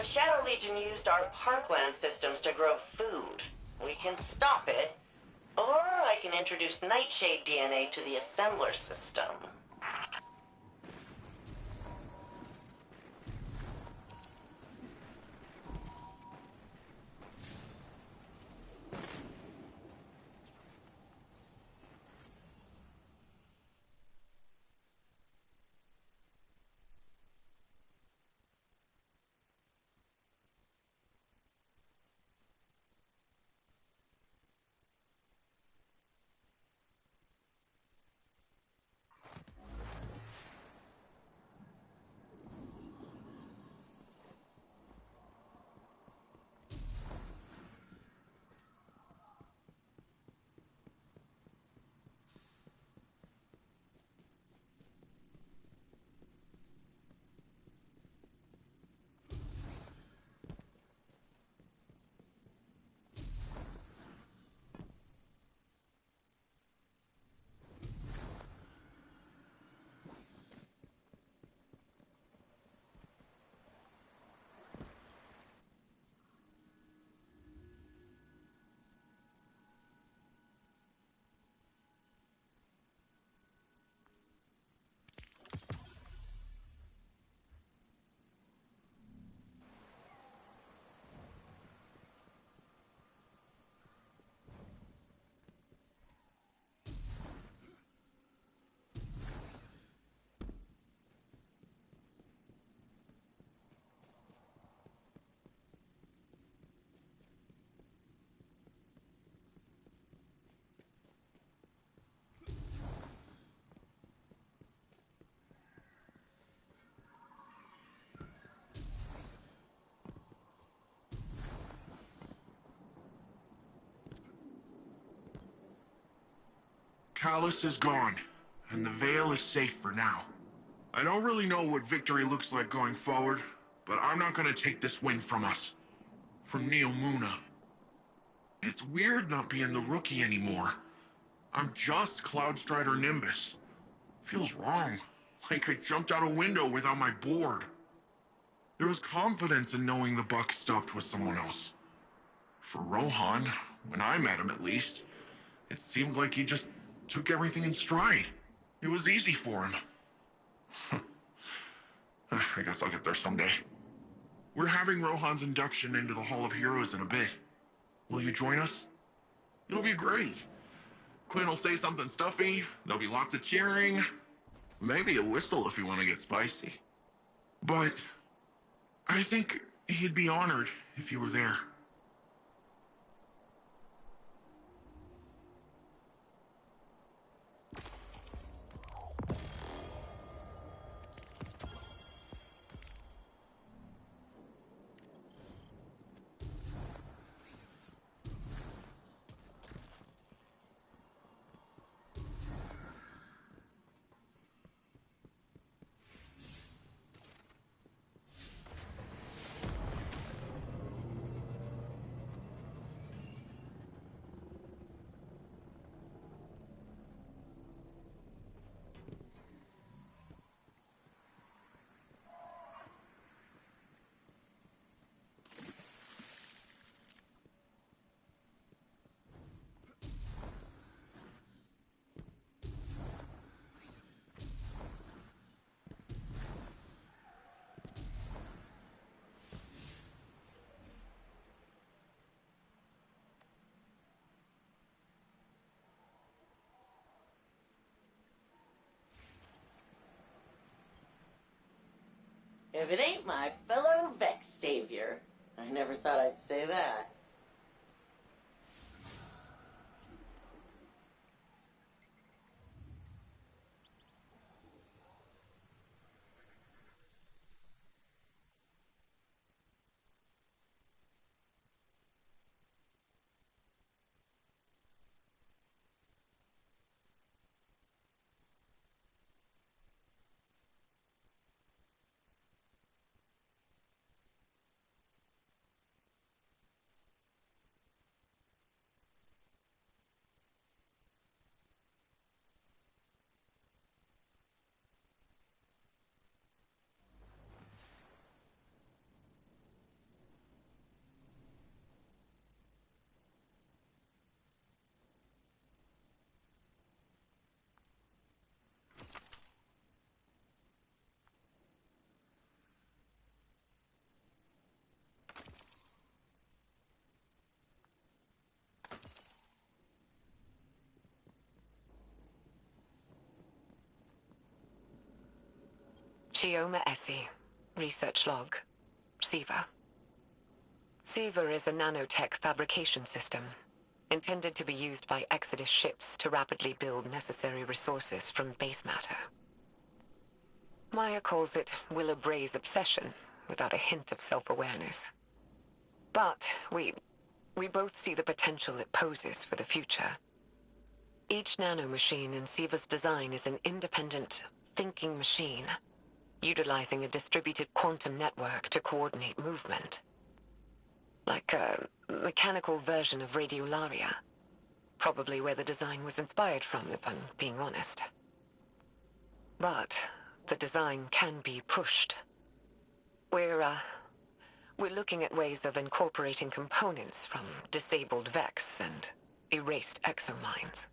The Shadow Legion used our parkland systems to grow food. We can stop it, or I can introduce Nightshade DNA to the assembler system. Callus is gone, and the Veil is safe for now. I don't really know what victory looks like going forward, but I'm not gonna take this win from us. From Neomuna. It's weird not being the rookie anymore. I'm just Cloudstrider Nimbus. Feels wrong, like I jumped out a window without my board. There was confidence in knowing the buck stopped with someone else. For Rohan, when I met him at least, it seemed like he just took everything in stride. It was easy for him. I guess I'll get there someday. We're having Rohan's induction into the Hall of Heroes in a bit. Will you join us? It'll be great. Quinn will say something stuffy, there'll be lots of cheering, maybe a whistle if you want to get spicy. But I think he'd be honored if you were there. If it ain't my fellow Vex savior, I never thought I'd say that. Chioma Essie, research log, SIVA. SIVA is a nanotech fabrication system, intended to be used by Exodus ships to rapidly build necessary resources from base matter. Maya calls it Willa Bray's obsession, without a hint of self-awareness. But we both see the potential it poses for the future. Each nanomachine in SIVA's design is an independent, thinking machine, utilizing a distributed quantum network to coordinate movement. Like a mechanical version of Radiolaria. Probably where the design was inspired from, if I'm being honest. But the design can be pushed. We're looking at ways of incorporating components from disabled Vex and erased exomines.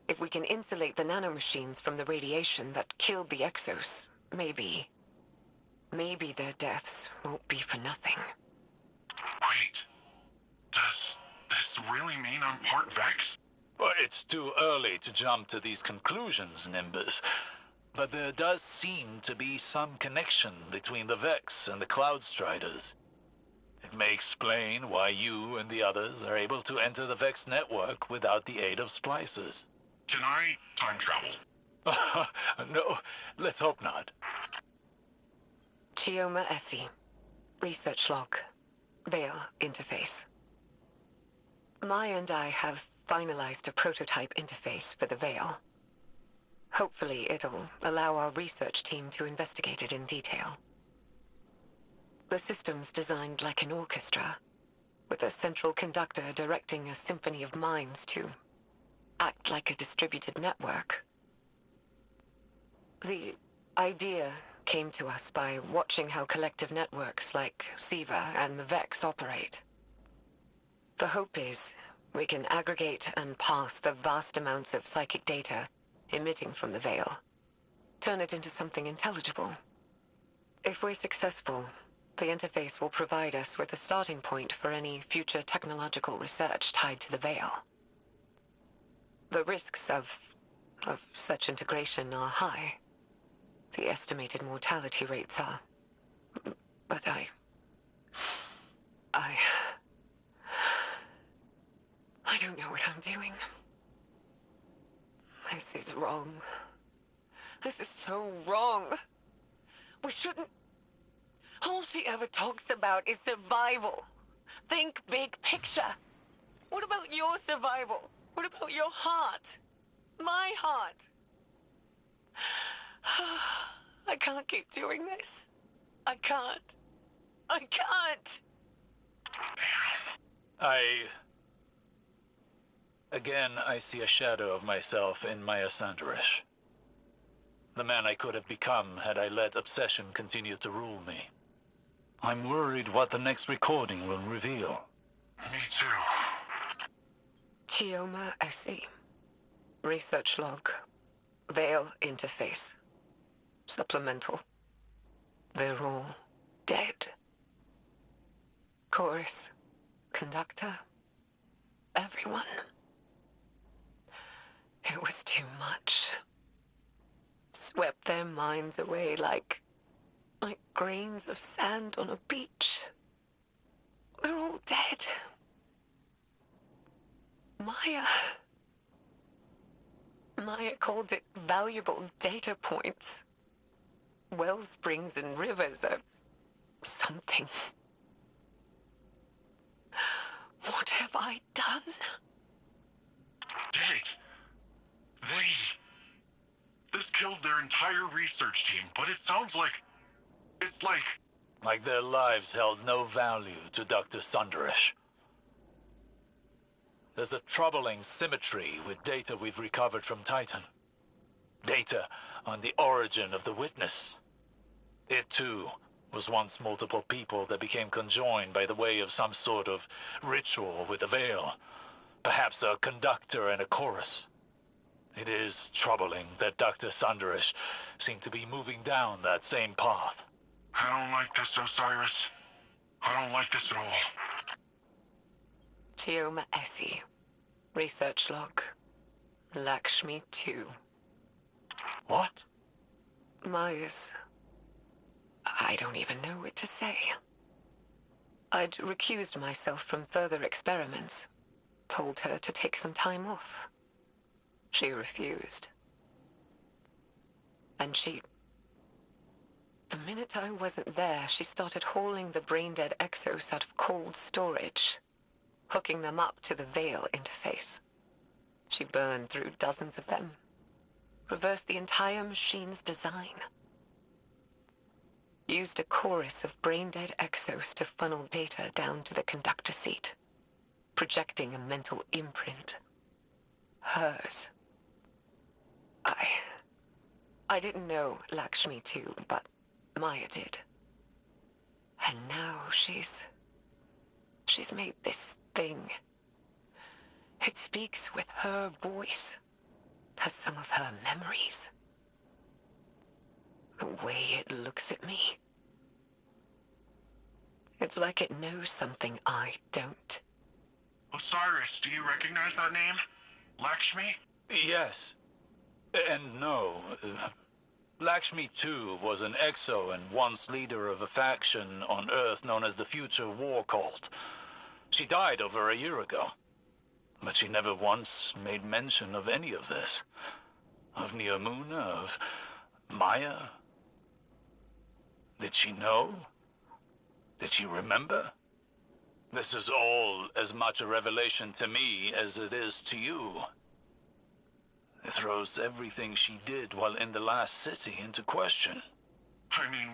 If we can insulate the nanomachines from the radiation that killed the Exos, maybe their deaths won't be for nothing. Wait. Does this really mean I'm part Vex? Well, it's too early to jump to these conclusions, Nimbus. But there does seem to be some connection between the Vex and the Cloud Striders. It may explain why you and the others are able to enter the Vex network without the aid of splicers. Can I time travel? No, let's hope not. Chioma Essie, research log, Veil interface. Maya and I have finalized a prototype interface for the Veil. Hopefully it'll allow our research team to investigate it in detail. The system's designed like an orchestra, with a central conductor directing a symphony of minds to act like a distributed network. The idea came to us by watching how collective networks like SIVA and the Vex operate. The hope is we can aggregate and pass the vast amounts of psychic data emitting from the Veil, turn it into something intelligible. If we're successful, the interface will provide us with a starting point for any future technological research tied to the Veil. The risks of such integration are high. The estimated mortality rates are... But I don't know what I'm doing. This is wrong. This is so wrong. We shouldn't... All she ever talks about is survival. Think big picture. What about your survival? What about your heart? My heart? I can't keep doing this. I can't. Again, I see a shadow of myself in Maya Sanderish. The man I could have become had I let obsession continue to rule me. I'm worried what the next recording will reveal. Me too. Chioma Essie, research log, Veil interface, supplemental. They're all dead. Chorus, conductor, everyone. It was too much. Swept their minds away like grains of sand on a beach. They're all dead. Maya called it valuable data points. Wellsprings and rivers are something. What have I done? Dead. This killed their entire research team, but it sounds like... It's like... Like their lives held no value to Dr. Sanderish. There's a troubling symmetry with data we've recovered from Titan. Data on the origin of the Witness. It, too, was once multiple people that became conjoined by the way of some sort of ritual with the Veil. Perhaps a conductor and a chorus. It is troubling that Dr. Sanderish seemed to be moving down that same path. I don't like this, Osiris. I don't like this at all. Chioma Essie, research log, Lakshmi 2. What? Maya's I don't even know what to say. I'd recused myself from further experiments, told her to take some time off. She refused. And the minute I wasn't there, she started hauling the brain-dead exos out of cold storage, hooking them up to the Veil interface. She burned through dozens of them, reversed the entire machine's design. Used a chorus of brain-dead exos to funnel data down to the conductor seat, projecting a mental imprint. Hers. I didn't know Lakshmi too, but Maya did. And now she's made this thing. It speaks with her voice, has some of her memories. The way it looks at me. It's like it knows something I don't. Osiris, do you recognize that name? Lakshmi? Yes. And no. Lakshmi, too, was an exo and once leader of a faction on Earth known as the Future War Cult. She died over a year ago. But she never once made mention of any of this. Of Neomuna, of Maya. Did she know? Did she remember? This is all as much a revelation to me as it is to you. It throws everything she did while in the last city into question. I mean,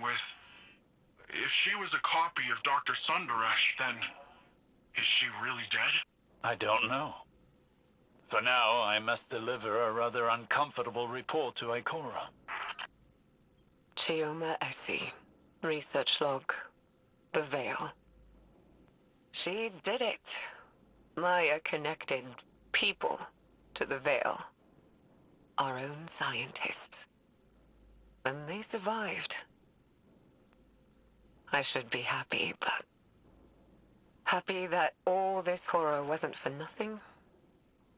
if she was a copy of Dr. Sundaresh, then is she really dead? I don't know. For now, I must deliver a rather uncomfortable report to Ikora. Chioma Essie. Research log. The Veil. She did it. Maya connected people to the Veil. Our own scientists. And they survived. I should be happy, but... happy that all this horror wasn't for nothing?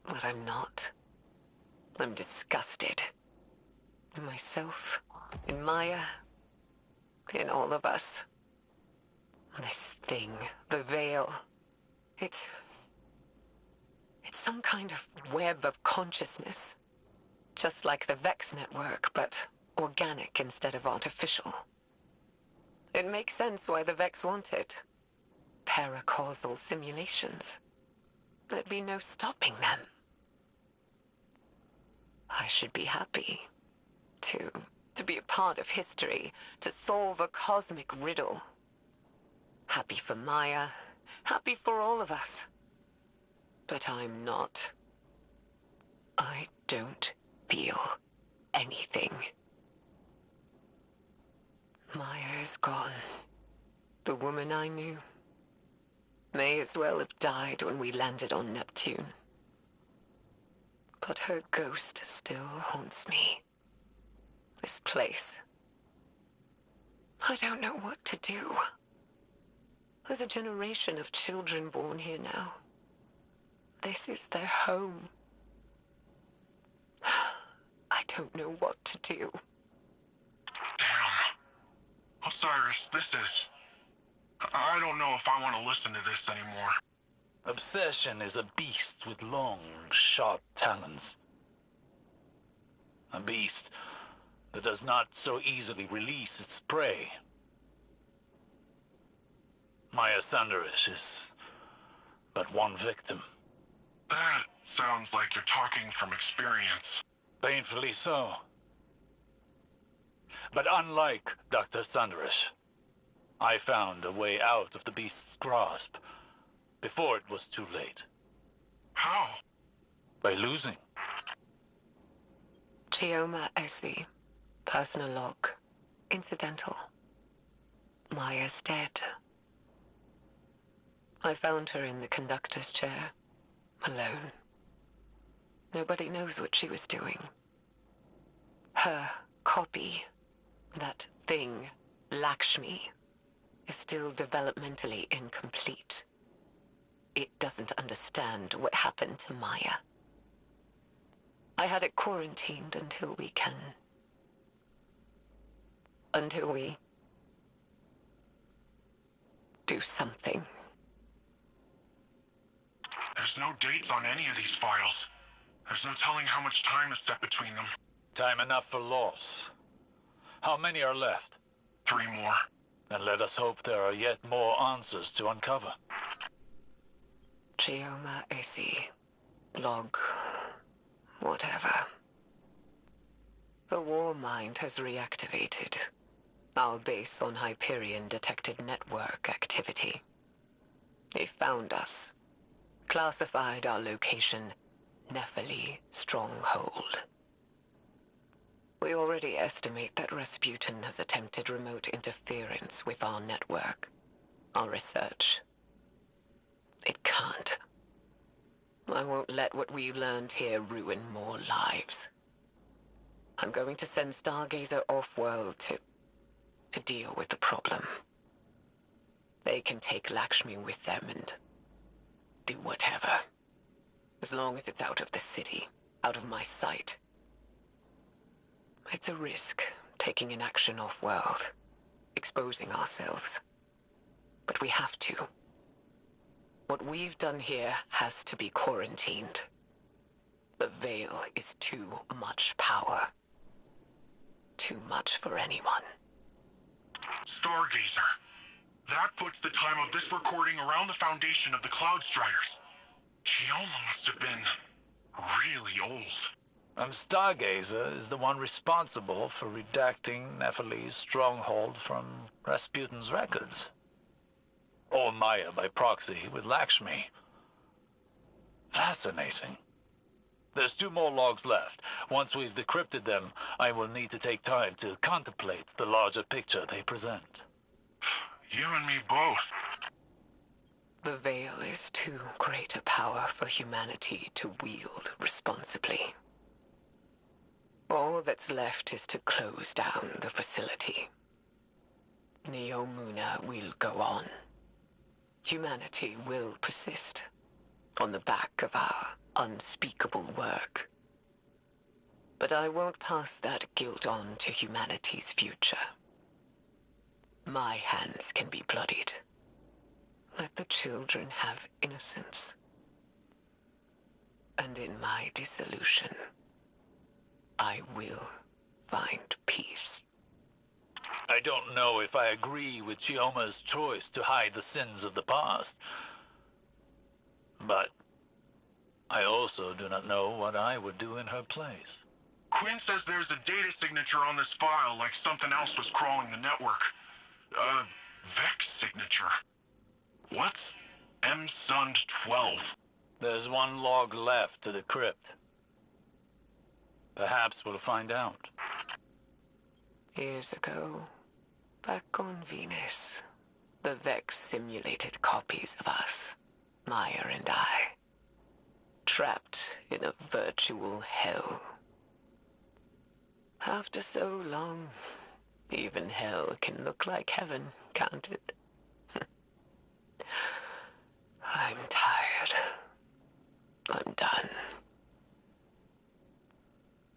But I'm not. I'm disgusted. In myself, in Maya, in all of us. This thing, the Veil, it's some kind of web of consciousness. Just like the Vex network, but organic instead of artificial. It makes sense why the Vex want it. Paracausal simulations. There'd be no stopping them. I should be happy to be a part of history, to solve a cosmic riddle. Happy for Maya, happy for all of us. But I'm not. I don't feel anything. Maya is gone. The woman I knew may as well have died when we landed on Neptune. But her ghost still haunts me. This place. I don't know what to do. There's a generation of children born here now. This is their home. I don't know what to do. Damn. Osiris, I don't know if I want to listen to this anymore. Obsession is a beast with long, sharp talons. A beast that does not so easily release its prey. Maya Sundaresh is but one victim. That sounds like you're talking from experience. Painfully so. But unlike Dr. Sundaresh, I found a way out of the beast's grasp before it was too late. How? By losing. Chioma Essie. Personal log. Incidental. Maya's dead. I found her in the conductor's chair. Alone. Nobody knows what she was doing. Her copy, that thing, Lakshmi, is still developmentally incomplete. It doesn't understand what happened to Maya. I had it quarantined until we do something. There's no dates on any of these files. There's no telling how much time is set between them. Time enough for loss. How many are left? 3 more. Then let us hope there are yet more answers to uncover. Chioma AC. Log. Whatever. The war mind has reactivated. Our base on Hyperion detected network activity. They found us. Classified our location Nephili Stronghold. We already estimate that Rasputin has attempted remote interference with our network, our research. It can't. I won't let what we've learned here ruin more lives. I'm going to send Stargazer off-world to deal with the problem. They can take Lakshmi with them and do whatever. As long as it's out of the city, out of my sight. It's a risk, taking an action off-world, exposing ourselves. But we have to. What we've done here has to be quarantined. The Veil is too much power. Too much for anyone. Stargazer. That puts the time of this recording around the foundation of the Cloud Striders. Chioma must have been really old. Stargazer is the one responsible for redacting Nephili's stronghold from Rasputin's records. Or Maya by proxy with Lakshmi. Fascinating. There's 2 more logs left. Once we've decrypted them, I will need to take time to contemplate the larger picture they present. You and me both. The Veil is too great a power for humanity to wield responsibly. All that's left is to close down the facility. Neomuna will go on. Humanity will persist on the back of our unspeakable work. But I won't pass that guilt on to humanity's future. My hands can be bloodied. Let the children have innocence. And in my dissolution, I will find peace. I don't know if I agree with Chioma's choice to hide the sins of the past. But I also do not know what I would do in her place. Quinn says there's a data signature on this file, like something else was crawling the network. Vex signature. What's MSUND 12? There's 1 log left to decrypt. Perhaps we'll find out. Years ago, back on Venus, the Vex simulated copies of us, Maya and I, trapped in a virtual hell. After so long, even hell can look like heaven, can't it? I'm tired. I'm done.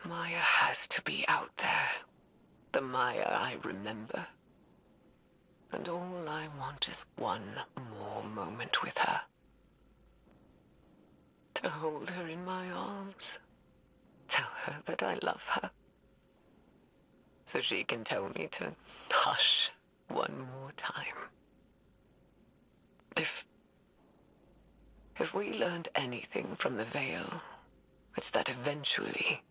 Maya has to be out there. The Maya I remember. And all I want is 1 more moment with her. To hold her in my arms. Tell her that I love her. So she can tell me to hush 1 more time. If we learned anything from the Veil, it's that eventually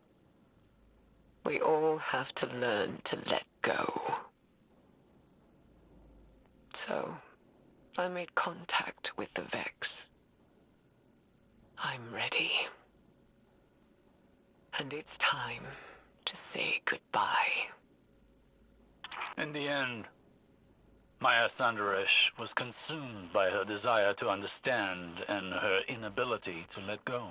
we all have to learn to let go. So, I made contact with the Vex. I'm ready. And it's time to say goodbye. In the end, Maya Sandaresh was consumed by her desire to understand and her inability to let go.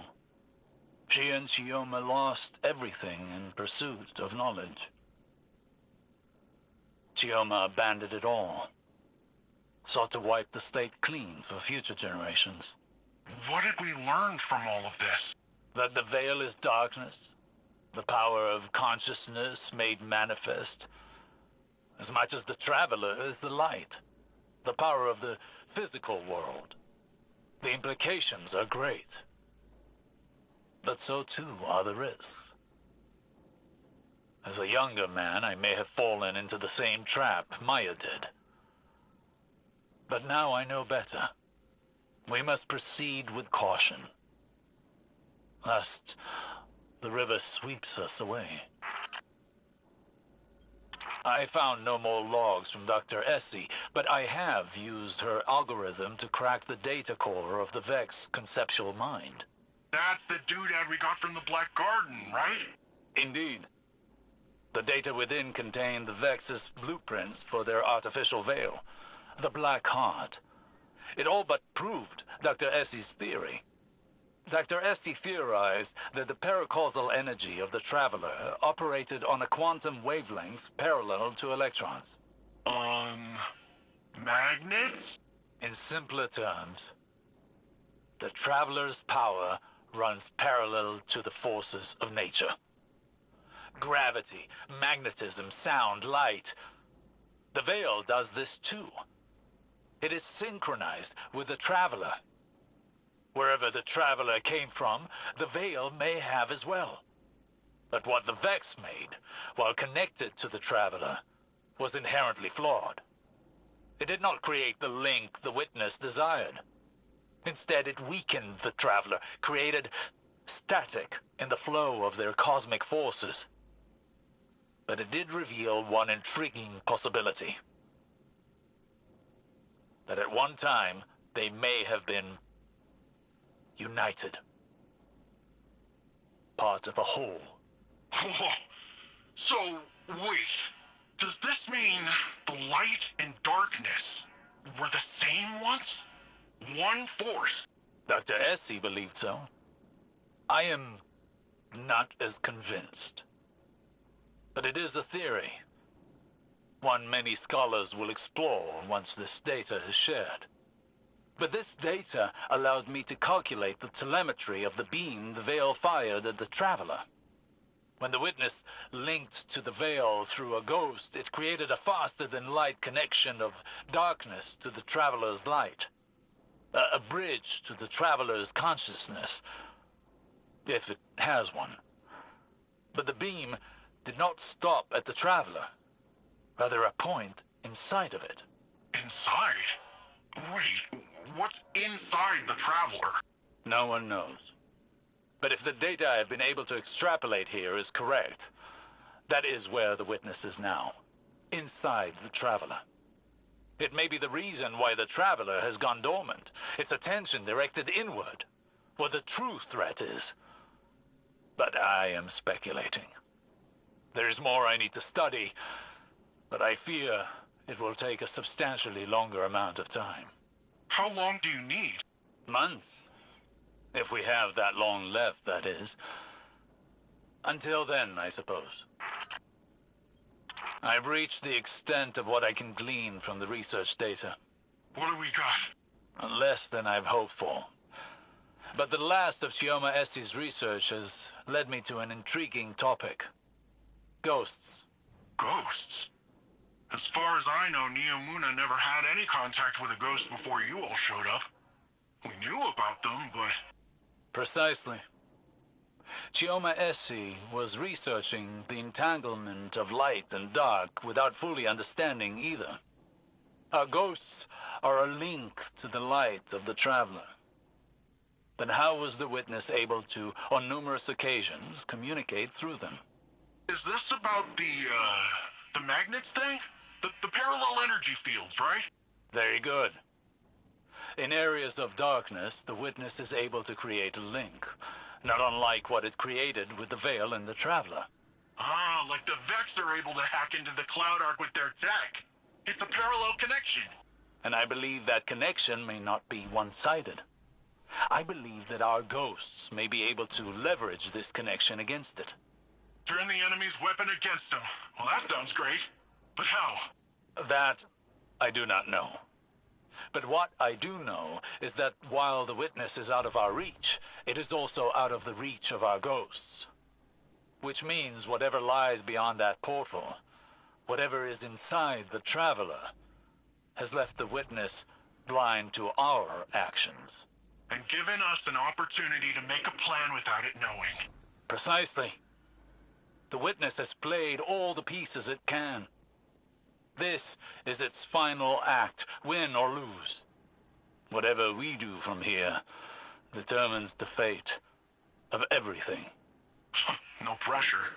She and Chioma lost everything in pursuit of knowledge. Chioma abandoned it all, sought to wipe the slate clean for future generations. What did we learn from all of this? That the Veil is darkness, the power of consciousness made manifest, as much as the Traveler is the light, the power of the physical world. The implications are great. But so too are the risks. As a younger man, I may have fallen into the same trap Maya did. But now I know better. We must proceed with caution, lest the river sweeps us away. I found no more logs from Dr. Essie, but I have used her algorithm to crack the data core of the Vex conceptual mind. That's the doodad we got from the Black Garden, right? Indeed. The data within contained the Vex's blueprints for their artificial veil, the Black Heart. It all but proved Dr. Essie's theory. Dr. Essie theorized that the paracausal energy of the Traveler operated on a quantum wavelength parallel to electrons. Magnets? In simpler terms, the Traveler's power runs parallel to the forces of nature. Gravity, magnetism, sound, light. The Veil does this too. It is synchronized with the Traveler. Wherever the Traveler came from, the Veil may have as well. But what the Vex made, while connected to the Traveler, was inherently flawed. It did not create the link the Witness desired. Instead, it weakened the Traveler, created static in the flow of their cosmic forces. But it did reveal one intriguing possibility. That at one time, they may have been united. Part of a whole. So, wait. Does this mean the light and darkness were the same once? One force? Dr. Essie believed so. I am not as convinced. But it is a theory. One many scholars will explore once this data is shared. But this data allowed me to calculate the telemetry of the beam the Veil fired at the Traveler. When the Witness linked to the Veil through a ghost, it created a faster-than-light connection of darkness to the Traveler's light. A bridge to the Traveler's consciousness, if it has one. But the beam did not stop at the Traveler. Rather, a point inside of it. Inside? Wait, what's inside the Traveler? No one knows. But if the data I've been able to extrapolate here is correct, that is where the Witness is now. Inside the Traveler. It may be the reason why the Traveler has gone dormant, its attention directed inward, where the true threat is. But I am speculating. There is more I need to study, but I fear it will take a substantially longer amount of time. How long do you need? Months. If we have that long left, that is. Until then, I suppose. I've reached the extent of what I can glean from the research data. What do we got? Less than I've hoped for. But the last of Chioma Essie's research has led me to an intriguing topic. Ghosts. Ghosts? As far as I know, Neomuna never had any contact with a ghost before you all showed up. We knew about them, but... Precisely. Chioma Essie was researching the entanglement of light and dark without fully understanding either. Our ghosts are a link to the light of the Traveler. Then how was the Witness able to, on numerous occasions, communicate through them? Is this about the magnets thing? The parallel energy fields, right? Very good. In areas of darkness, the Witness is able to create a link, not unlike what it created with the Veil and the Traveler. Ah, like the Vex are able to hack into the Cloud Arc with their tech. It's a parallel connection. And I believe that connection may not be one-sided. I believe that our ghosts may be able to leverage this connection against it. Turn the enemy's weapon against them. Well, that sounds great. But how? That I do not know. But what I do know is that while the Witness is out of our reach, it is also out of the reach of our ghosts. Which means whatever lies beyond that portal, whatever is inside the Traveler, has left the Witness blind to our actions. And given us an opportunity to make a plan without it knowing. Precisely. The Witness has played all the pieces it can. This is its final act, win or lose. Whatever we do from here determines the fate of everything. No pressure.